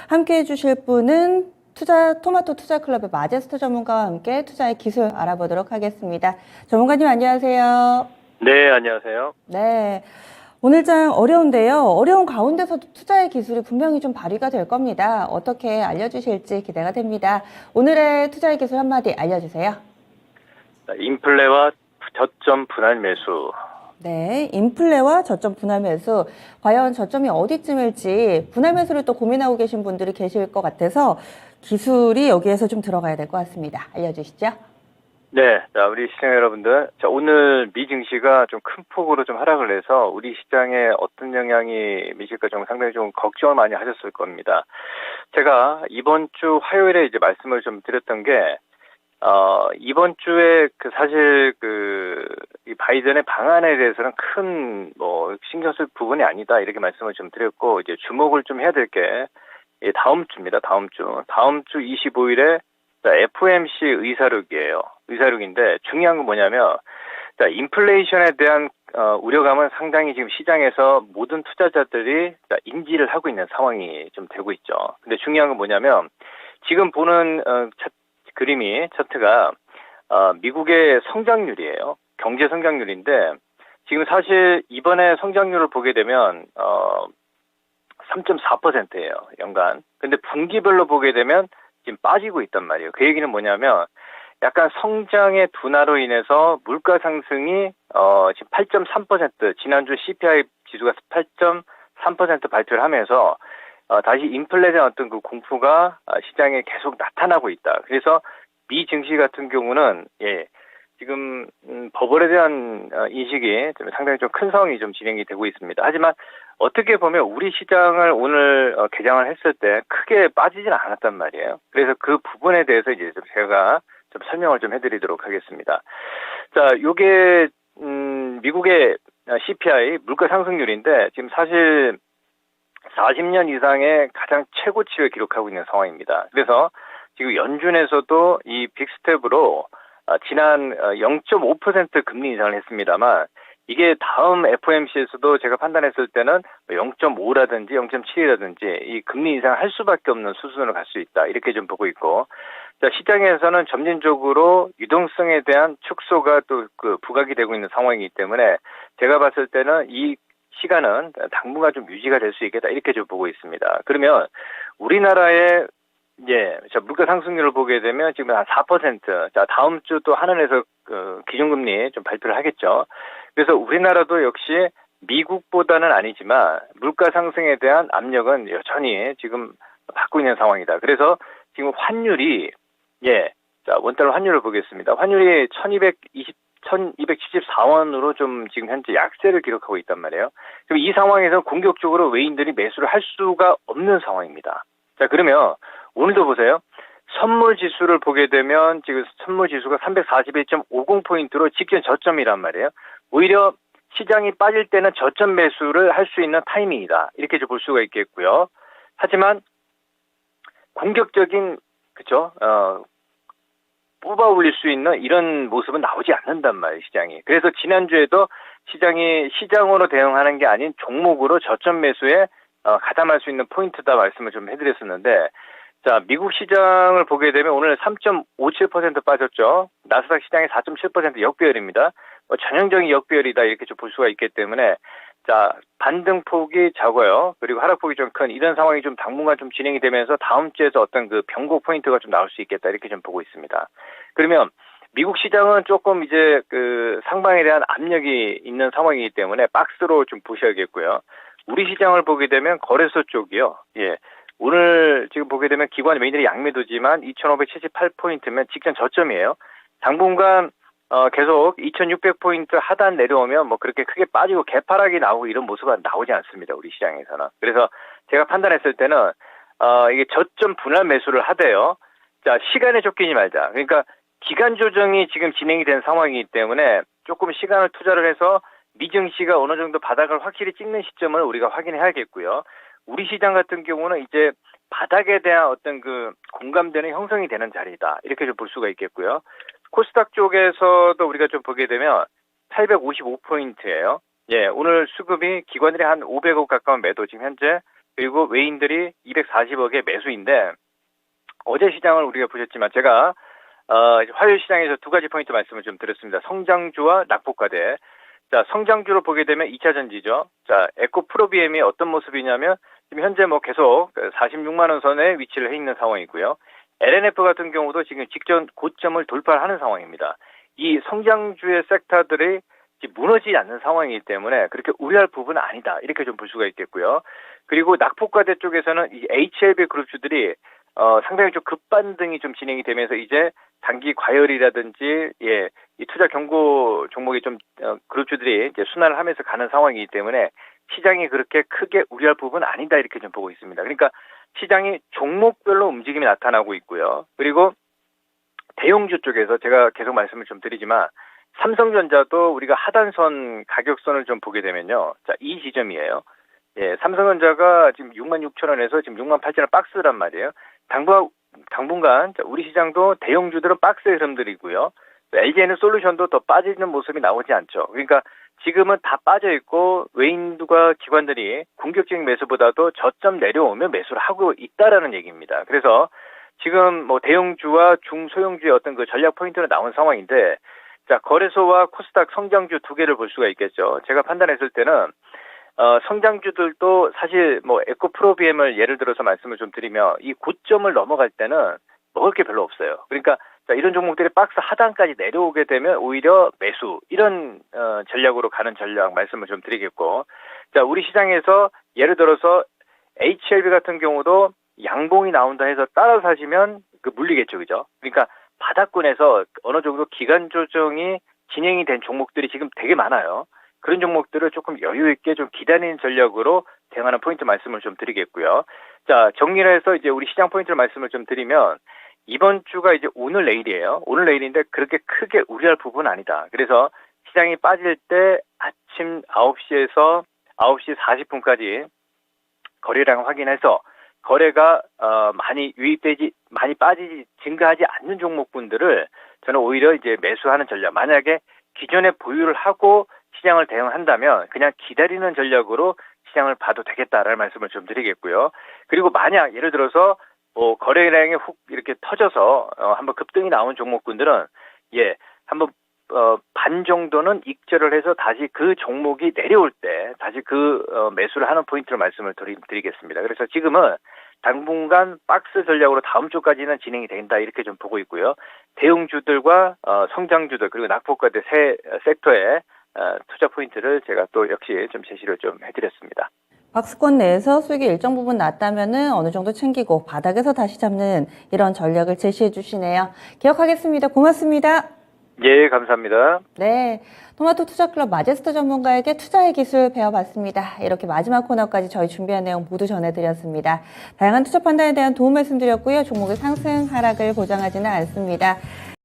함께 해주실 분은 토마토 투자클럽의 마제스터 전문가와 함께 투자의 기술 알아보도록 하겠습니다. 전문가님 안녕하세요. 네, 안녕하세요. 네. 오늘 장 어려운데요. 어려운 가운데서도 투자의 기술이 분명히 좀 발휘가 될 겁니다. 어떻게 알려주실지 기대가 됩니다. 오늘의 투자의 기술 한마디 알려주세요. 인플레와 저점 분할 매수. 네, 인플레와 저점 분할 매수. 과연 저점이 어디쯤일지 분할 매수를 또 고민하고 계신 분들이 계실 것 같아서 기술이 여기에서 좀 들어가야 될 것 같습니다. 알려주시죠. 네, 자, 우리 시청 여러분들. 자, 오늘 미 증시가 좀 큰 폭으로 좀 하락을 해서 우리 시장에 어떤 영향이 미칠까 좀 상당히 좀 걱정을 많이 하셨을 겁니다. 제가 이번 주 화요일에 이제 말씀을 좀 드렸던 게, 이번 주에 사실 이 바이든의 방안에 대해서는 큰 신경 쓸 부분이 아니다. 이렇게 말씀을 좀 드렸고, 이제 주목을 좀 해야 될 게, 다음 주입니다. 다음 주 25일에 FOMC 의사록이에요. 의사록인데 중요한 건 뭐냐면, 자, 인플레이션에 대한 우려감은 상당히 지금 시장에서 모든 투자자들이 인지를 하고 있는 상황이 좀 되고 있죠. 근데 중요한 건 뭐냐면, 지금 보는 차트가 미국의 성장률이에요. 경제 성장률인데 지금 사실 이번에 성장률을 보게 되면 3.4%예요. 연간. 근데 분기별로 보게 되면 지금 빠지고 있단 말이에요. 그 얘기는 뭐냐면 약간 성장의 둔화로 인해서 물가 상승이 지금 8.3% 지난주 CPI 지수가 8.3% 발표를 하면서 다시 인플레에 대한 어떤 그 공포가 시장에 계속 나타나고 있다. 그래서 미 증시 같은 경우는 지금 버블에 대한 인식이 좀 상당히 좀 큰 상황이 좀 진행이 되고 있습니다. 하지만 어떻게 보면 우리 시장을 오늘 개장을 했을 때 크게 빠지진 않았단 말이에요. 그래서 그 부분에 대해서 이제 좀 제가 좀 설명을 좀 해드리도록 하겠습니다. 자, 요게 미국의 CPI 물가 상승률인데 지금 사실 40년 이상의 가장 최고치를 기록하고 있는 상황입니다. 그래서 지금 연준에서도 이 빅스텝으로 지난 0.5% 금리 인상을 했습니다만 이게 다음 FOMC에서도 제가 판단했을 때는 0.5라든지 0.7이라든지 이 금리 인상을 할 수밖에 없는 수준으로 갈 수 있다. 이렇게 좀 보고 있고, 자, 시장에서는 점진적으로 유동성에 대한 축소가 또 부각이 되고 있는 상황이기 때문에 제가 봤을 때는 이 시간은 당분간 좀 유지가 될 수 있겠다. 이렇게 좀 보고 있습니다. 그러면 우리나라의 자, 물가 상승률을 보게 되면 지금 한 4%. 자, 다음 주 또 한은에서 기준금리 좀 발표를 하겠죠. 그래서 우리나라도 역시 미국보다는 아니지만 물가 상승에 대한 압력은 여전히 지금 받고 있는 상황이다. 그래서 지금 환율이 자, 원달러 환율을 보겠습니다. 환율이 1274원으로 좀 지금 현재 약세를 기록하고 있단 말이에요. 그럼 이 상황에서 공격적으로 외인들이 매수를 할 수가 없는 상황입니다. 자, 그러면 오늘도 보세요. 선물 지수를 보게 되면 지금 선물 지수가 341.50포인트로 직전 저점이란 말이에요. 오히려 시장이 빠질 때는 저점 매수를 할 수 있는 타이밍이다. 이렇게 볼 수가 있겠고요. 하지만 공격적인 뽑아 올릴 수 있는 이런 모습은 나오지 않는단 말이에요, 시장이. 그래서 지난주에도 시장이 시장으로 대응하는 게 아닌 종목으로 저점 매수에 가담할 수 있는 포인트다 말씀을 좀 해드렸었는데, 자, 미국 시장을 보게 되면 오늘 3.57% 빠졌죠. 나스닥 시장이 4.7% 역배열입니다. 전형적인 역배열이다 이렇게 좀 볼 수가 있기 때문에, 자, 반등폭이 작아요. 그리고 하락폭이 좀 큰 이런 상황이 좀 당분간 좀 진행이 되면서 다음 주에서 어떤 그 변곡 포인트가 좀 나올 수 있겠다 이렇게 좀 보고 있습니다. 그러면 미국 시장은 조금 이제 상방에 대한 압력이 있는 상황이기 때문에 박스로 좀 보셔야겠고요. 우리 시장을 보게 되면 거래소 쪽이요. 오늘 지금 보게 되면 기관 메인들이 양매도지만 2,578포인트면 직전 저점이에요. 당분간 계속 2,600포인트 하단 내려오면 그렇게 크게 빠지고 개파락이 나오고 이런 모습은 나오지 않습니다. 우리 시장에서는. 그래서 제가 판단했을 때는 이게 저점 분할 매수를 하되요. 자, 시간에 쫓기지 말자. 그러니까 기간 조정이 지금 진행이 된 상황이기 때문에 조금 시간을 투자를 해서 미증시가 어느 정도 바닥을 확실히 찍는 시점을 우리가 확인해야겠고요. 우리 시장 같은 경우는 이제 바닥에 대한 어떤 공감대는 형성이 되는 자리다. 이렇게 좀 볼 수가 있겠고요. 코스닥 쪽에서도 우리가 좀 보게 되면 855포인트예요. 오늘 수급이 기관들이 한 500억 가까운 매도 지금 현재 그리고 외인들이 240억의 매수인데 어제 시장을 우리가 보셨지만 제가 화요일 시장에서 두 가지 포인트 말씀을 좀 드렸습니다. 성장주와 낙폭과대. 자, 성장주로 보게 되면 2차 전지죠. 자, 에코프로비엠이 어떤 모습이냐면 지금 현재 뭐 계속 46만 원 선에 위치를 해 있는 상황이고요. LNF 같은 경우도 지금 직전 고점을 돌파하는 상황입니다. 이 성장주의 섹터들이 지금 무너지지 않는 상황이기 때문에 그렇게 우려할 부분은 아니다. 이렇게 좀 볼 수가 있겠고요. 그리고 낙폭과대 쪽에서는 이 HLB 그룹주들이 상당히 좀 급반등이 좀 진행이 되면서 이제 단기 과열이라든지 이 투자 경고 종목이 좀 그룹주들이 이제 순환을 하면서 가는 상황이기 때문에 시장이 그렇게 크게 우려할 부분은 아니다 이렇게 좀 보고 있습니다. 그러니까 시장이 종목별로 움직임이 나타나고 있고요. 그리고 대형주 쪽에서 제가 계속 말씀을 좀 드리지만 삼성전자도 우리가 하단선 가격선을 좀 보게 되면요. 자, 이 지점이에요. 예, 삼성전자가 지금 66,000원에서 지금 68,000원 박스란 말이에요. 당분간 우리 시장도 대형주들은 박스의 흐름들이고요. LG에너솔루션도 더 빠지는 모습이 나오지 않죠. 그러니까 지금은 다 빠져 있고 외인과 기관들이 공격적인 매수보다도 저점 내려오면 매수를 하고 있다라는 얘기입니다. 그래서 지금 뭐 대형주와 중소형주의 어떤 그 전략 포인트로 나온 상황인데, 자, 거래소와 코스닥 성장주 두 개를 볼 수가 있겠죠. 제가 판단했을 때는 성장주들도 사실 뭐 에코프로비엠을 예를 들어서 말씀을 좀 드리면 이 고점을 넘어갈 때는 먹을 게 별로 없어요. 그러니까 자, 이런 종목들이 박스 하단까지 내려오게 되면 오히려 매수 이런 전략으로 가는 전략 말씀을 좀 드리겠고, 자, 우리 시장에서 예를 들어서 HLB 같은 경우도 양봉이 나온다 해서 따라 사시면 그 물리겠죠, 그죠? 그러니까 바닥권에서 어느 정도 기간 조정이 진행이 된 종목들이 지금 되게 많아요. 그런 종목들을 조금 여유 있게 좀 기다리는 전략으로 대응하는 포인트 말씀을 좀 드리겠고요. 자, 정리를 해서 이제 우리 시장 포인트를 말씀을 좀 드리면 이번 주가 이제 오늘 내일이에요. 오늘 내일인데 그렇게 크게 우려할 부분은 아니다. 그래서 시장이 빠질 때 아침 9시에서 9시 40분까지 거래량 확인해서 거래가 많이 증가하지 않는 종목분들을 저는 오히려 이제 매수하는 전략. 만약에 기존에 보유를 하고 시장을 대응한다면 그냥 기다리는 전략으로 시장을 봐도 되겠다라는 말씀을 좀 드리겠고요. 그리고 만약 예를 들어서 거래량이 훅 이렇게 터져서 한번 급등이 나온 종목군들은 한번 반 정도는 익절을 해서 다시 그 종목이 내려올 때 다시 매수를 하는 포인트로 말씀을 드리겠습니다. 그래서 지금은 당분간 박스 전략으로 다음 주까지는 진행이 된다 이렇게 좀 보고 있고요. 대형주들과 성장주들 그리고 낙폭과대 세 섹터의 투자 포인트를 제가 또 역시 좀 제시를 좀 해드렸습니다. 박스권 내에서 수익이 일정 부분 났다면은 어느 정도 챙기고 바닥에서 다시 잡는 이런 전략을 제시해 주시네요. 기억하겠습니다. 고맙습니다. 예, 감사합니다. 네, 토마토 투자클럽 마제스터 전문가에게 투자의 기술 배워봤습니다. 이렇게 마지막 코너까지 저희 준비한 내용 모두 전해드렸습니다. 다양한 투자 판단에 대한 도움 말씀드렸고요. 종목의 상승, 하락을 보장하지는 않습니다.